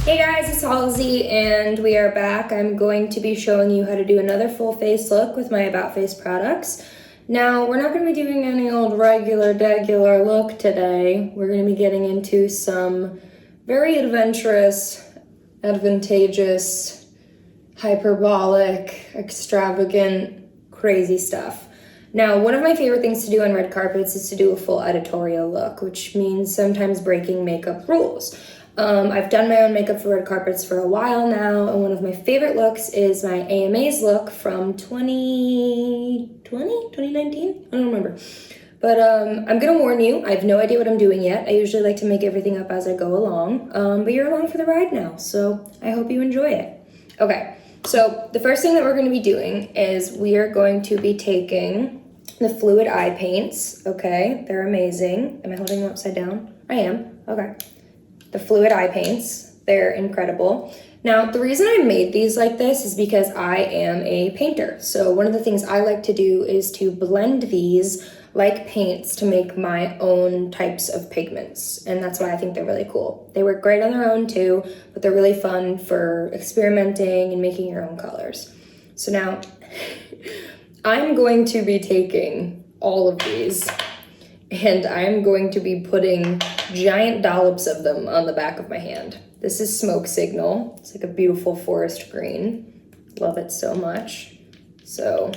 Hey guys, it's Halsey and we are back. I'm going to be showing you how to do another full face look with my About Face products. Now, we're not going to be doing any old regular look today. We're going to be getting into some very adventurous, advantageous, hyperbolic, extravagant, crazy stuff. Now, one of my favorite things to do on red carpets is to do a full editorial look, which means sometimes breaking makeup rules. I've done my own makeup for red carpets for a while now, and one of my favorite looks is my AMA's look from 2019? I don't remember. But I'm gonna warn you, I have no idea what I'm doing yet. I usually like to make everything up as I go along, but you're along for the ride now, so I hope you enjoy it. Okay, so the first thing that we're gonna be doing is we are going to be taking the fluid eye paints, okay? They're amazing. Am I holding them upside down? I am, okay. The fluid eye paints, they're incredible. Now, the reason I made these like this is because I am a painter. So one of the things I like to do is to blend these like paints to make my own types of pigments. And that's why I think they're really cool. They work great on their own too, but they're really fun for experimenting and making your own colors. So now, I'm going to be taking all of these and I'm going to be putting giant dollops of them on the back of my hand. This is Smoke Signal. It's like a beautiful forest green. Love it so much. So,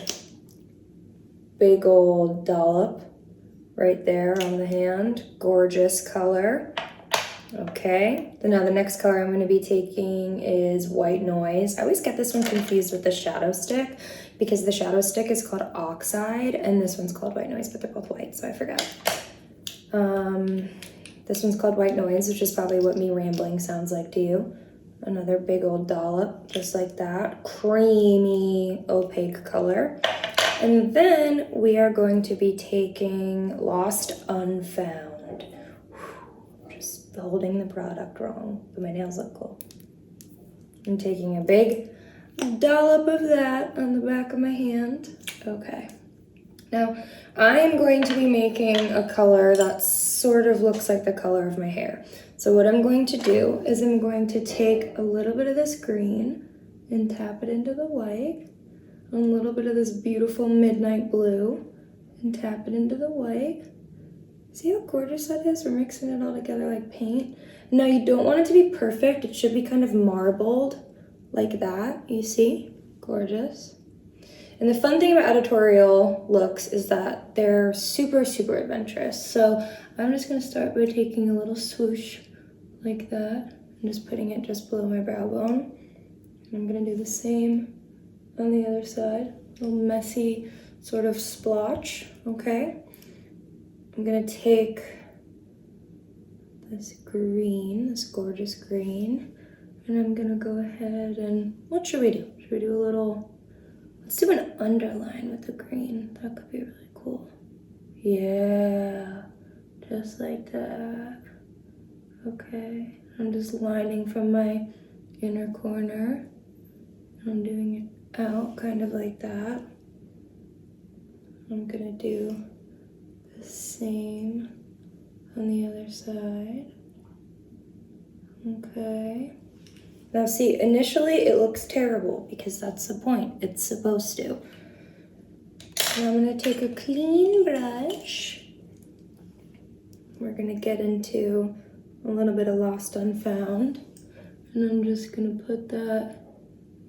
big old dollop right there on the hand. Gorgeous color. Okay, then now the next color I'm gonna be taking is White Noise. I always get this one confused with the Shadowstick because the Shadowstick is called Oxide and this one's called White Noise, but they're both white, so I forgot. This one's called White Noise, which is probably what me rambling sounds like to you. Another big old dollop, just like that. Creamy, opaque color. And then we are going to be taking Lost Unfound. Just holding the product wrong, but my nails look cool. I'm taking a big dollop of that on the back of my hand. Okay. Now, I am going to be making a color that sort of looks like the color of my hair. So what I'm going to do is I'm going to take a little bit of this green and tap it into the white, and a little bit of this beautiful midnight blue and tap it into the white. See how gorgeous that is? We're mixing it all together like paint. Now, you don't want it to be perfect. It should be kind of marbled like that, you see? Gorgeous. And the fun thing about editorial looks is that they're super, super adventurous. So I'm just gonna start by taking a little swoosh like that and just putting it just below my brow bone. And I'm gonna do the same on the other side. A little messy sort of splotch, okay? I'm gonna take this green, this gorgeous green, and I'm gonna go ahead and, what should we do? Should we do a little, let's do an underline with the green. That could be really cool. Yeah, just like that. Okay, I'm just lining from my inner corner. I'm doing it out kind of like that. I'm gonna do the same on the other side. Okay. Now see, initially it looks terrible because that's the point. It's supposed to. Now I'm gonna take a clean brush. We're gonna get into a little bit of Lost Unfound. And I'm just gonna put that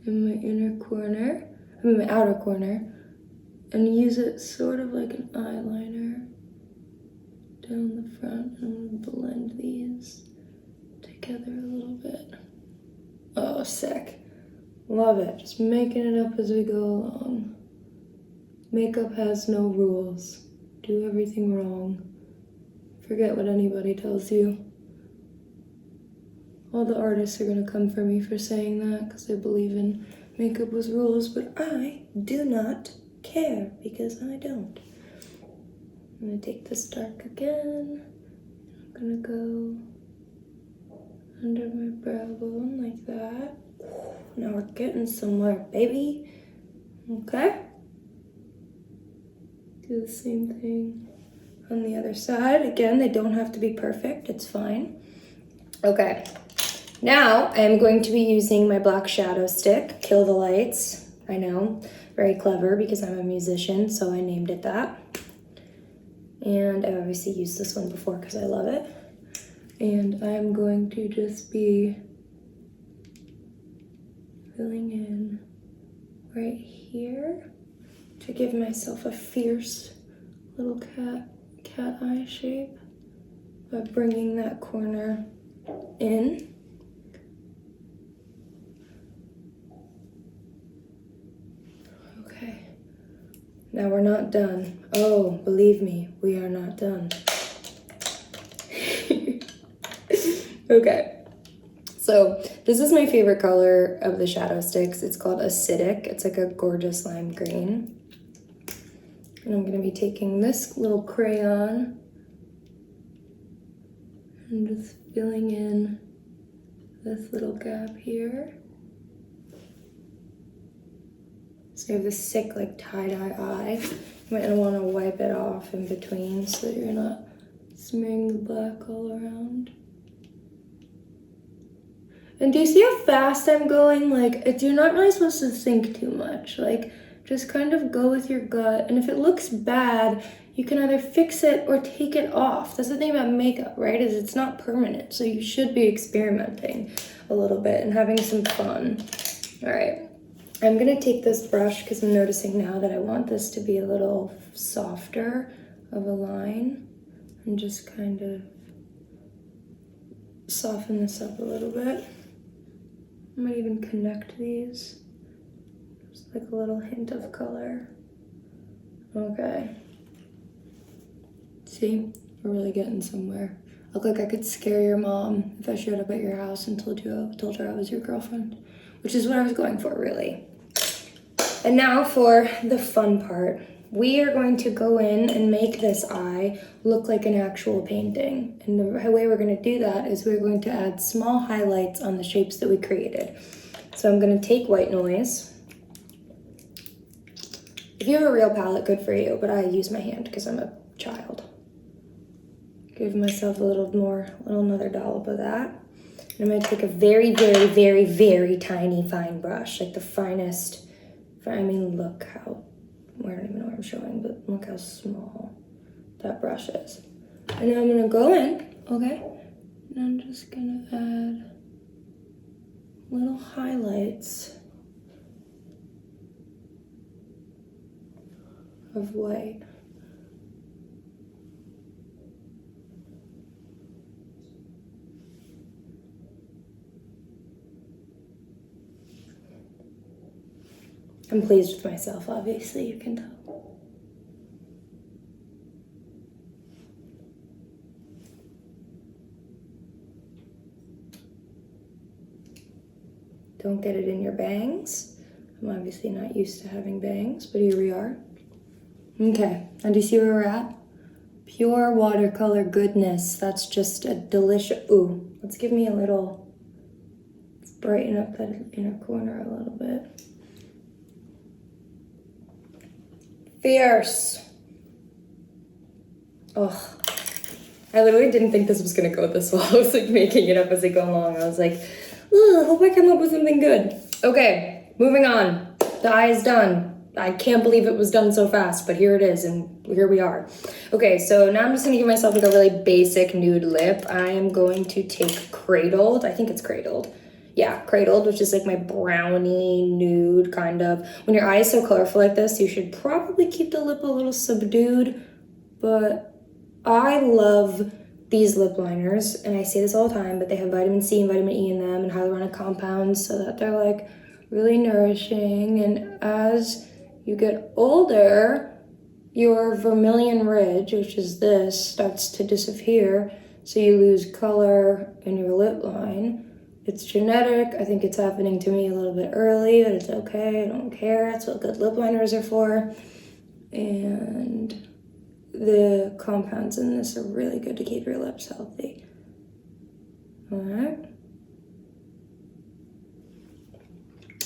in my inner corner, my outer corner, and use it sort of like an eyeliner down the front. I'm gonna blend these together a little bit. Oh, sick. Love it. Just making it up as we go along. Makeup has no rules. Do everything wrong. Forget what anybody tells you. All the artists are gonna come for me for saying that because they believe in makeup with rules, but I do not care because I don't. I'm gonna take this dark again. I'm gonna go under my brow bone like that. Now we're getting somewhere, baby. Okay. Do the same thing on the other side. Again, they don't have to be perfect. It's fine. Okay. Now I'm going to be using my black Shadowstick, Kill the Lights. I know, very clever because I'm a musician, so I named it that. And I've obviously used this one before because I love it. And I'm going to just be filling in right here to give myself a fierce little cat eye shape by bringing that corner in. Okay, now we're not done. Oh, believe me, we are not done. Okay, so this is my favorite color of the Shadowsticks. It's called Acidic. It's like a gorgeous lime green. And I'm gonna be taking this little crayon and just filling in this little gap here. So you have this sick like tie-dye eye. You might wanna wipe it off in between so that you're not smearing the black all around. And do you see how fast I'm going? Like, you're not really supposed to think too much. Like, just kind of go with your gut. And if it looks bad, you can either fix it or take it off. That's the thing about makeup, right? Is it's not permanent. So you should be experimenting a little bit and having some fun. All right. I'm gonna take this brush because I'm noticing now that I want this to be a little softer of a line and just kind of soften this up a little bit. I might even connect these. Just like a little hint of color. Okay. See, we're really getting somewhere. Look like I could scare your mom if I showed up at your house and told her I was your girlfriend, which is what I was going for, really. And now for the fun part. We are going to go in and make this eye look like an actual painting. And the way we're gonna do that is we're going to add small highlights on the shapes that we created. So I'm gonna take white noise. If you have a real palette, good for you, but I use my hand because I'm a child. Give myself a little another dollop of that. And I'm gonna take a very, very, very, very tiny fine brush, like the finest, I mean, look how, I don't even know what I'm showing, but look how small that brush is. And now I'm gonna go in, okay? And I'm just gonna add little highlights of white. I'm pleased with myself, obviously, you can tell. Don't get it in your bangs. I'm obviously not used to having bangs, but here we are. Okay, and do you see where we're at? Pure watercolor goodness. That's just a delicious, ooh, let's give me a little, let's brighten up that inner corner a little bit. Fierce. Oh, I literally didn't think this was gonna go this well. I was like making it up as I go along. I was like, I hope I come up with something good. Okay, moving on. The eye is done. I can't believe it was done so fast, but here it is, and here we are. Okay, so now I'm just gonna give myself like a really basic nude lip. I am going to take Cradled. I think it's Cradled. Yeah, Cradled, which is like my brownie nude kind of. When your eye is so colorful like this, you should probably keep the lip a little subdued, but I love these lip liners, and I say this all the time, but they have vitamin C and vitamin E in them and hyaluronic compounds so that they're like really nourishing. And as you get older, your vermilion ridge, which is this, starts to disappear, so you lose color in your lip line. It's genetic. I think it's happening to me a little bit early, but it's okay. I don't care. That's what good lip liners are for. And the compounds in this are really good to keep your lips healthy. All right.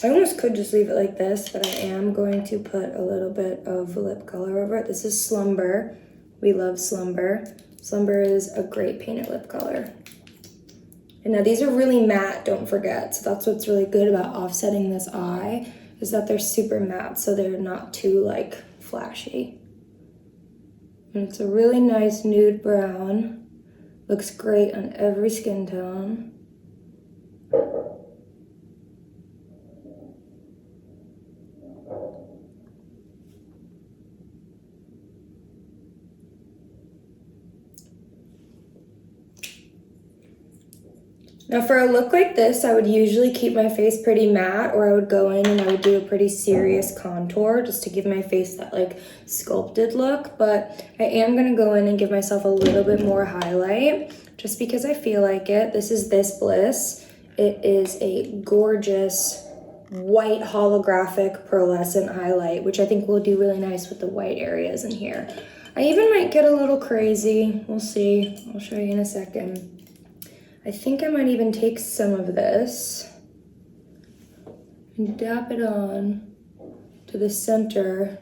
I almost could just leave it like this, but I am going to put a little bit of lip color over it. This is Slumber. We love Slumber. Slumber is a great painted lip color. And now these are really matte, don't forget. So that's what's really good about offsetting this eye, is that they're super matte, so they're not too like flashy. And it's a really nice nude brown. Looks great on every skin tone. Now for a look like this, I would usually keep my face pretty matte, or I would go in and I would do a pretty serious contour just to give my face that like sculpted look. But I am gonna go in and give myself a little bit more highlight just because I feel like it. This is This Bliss. It is a gorgeous white holographic pearlescent highlight, which I think will do really nice with the white areas in here. I even might get a little crazy. We'll see. I'll show you in a second. I think I might even take some of this and dab it on to the center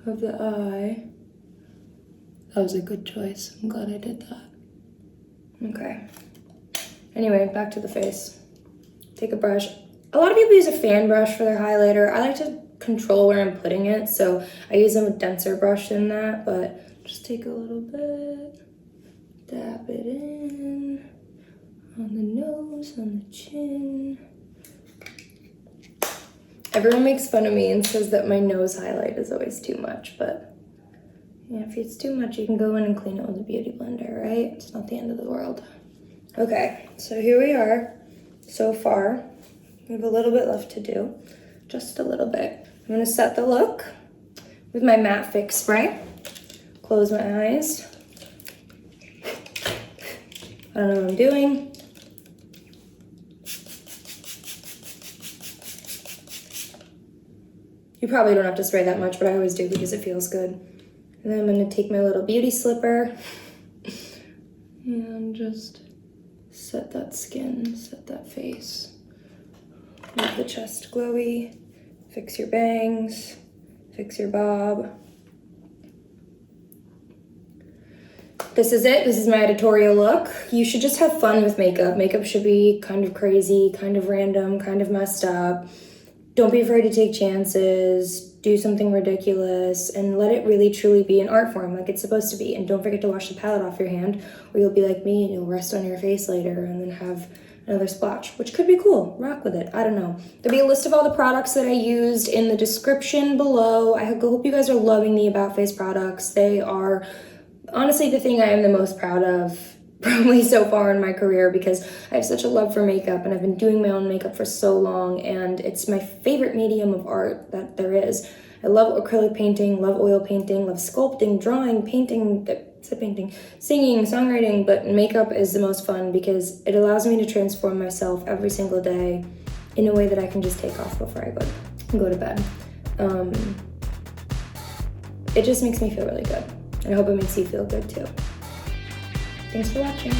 of the eye. That was a good choice. I'm glad I did that. Okay. Anyway, back to the face. Take a brush. A lot of people use a fan brush for their highlighter. I like to control where I'm putting it, so I use a denser brush than that, but just take a little bit, dab it in. On the nose, on the chin. Everyone makes fun of me and says that my nose highlight is always too much, but yeah, if it's too much, you can go in and clean it with a beauty blender, right? It's not the end of the world. Okay, so here we are so far. We have a little bit left to do, just a little bit. I'm gonna set the look with my matte fix spray. Close my eyes. I don't know what I'm doing. You probably don't have to spray that much, but I always do because it feels good. And then I'm gonna take my little beauty slipper and just set that skin, set that face. Leave the chest glowy, fix your bangs, fix your bob. This is it. This is my editorial look. You should just have fun with makeup. Makeup should be kind of crazy, kind of random, kind of messed up. Don't be afraid to take chances, do something ridiculous, and let it really truly be an art form like it's supposed to be. And don't forget to wash the palette off your hand, or you'll be like me and you'll rest on your face later and then have another splotch, which could be cool. Rock with it. I don't know. There'll be a list of all the products that I used in the description below. I hope you guys are loving the About Face products. They are honestly the thing I am the most proud of probably so far in my career, because I have such a love for makeup and I've been doing my own makeup for so long, and it's my favorite medium of art that there is. I love acrylic painting, love oil painting, love sculpting, drawing, painting, singing, songwriting, but makeup is the most fun because it allows me to transform myself every single day in a way that I can just take off before I go to bed. It just makes me feel really good, and I hope it makes you feel good too. Thanks for watching.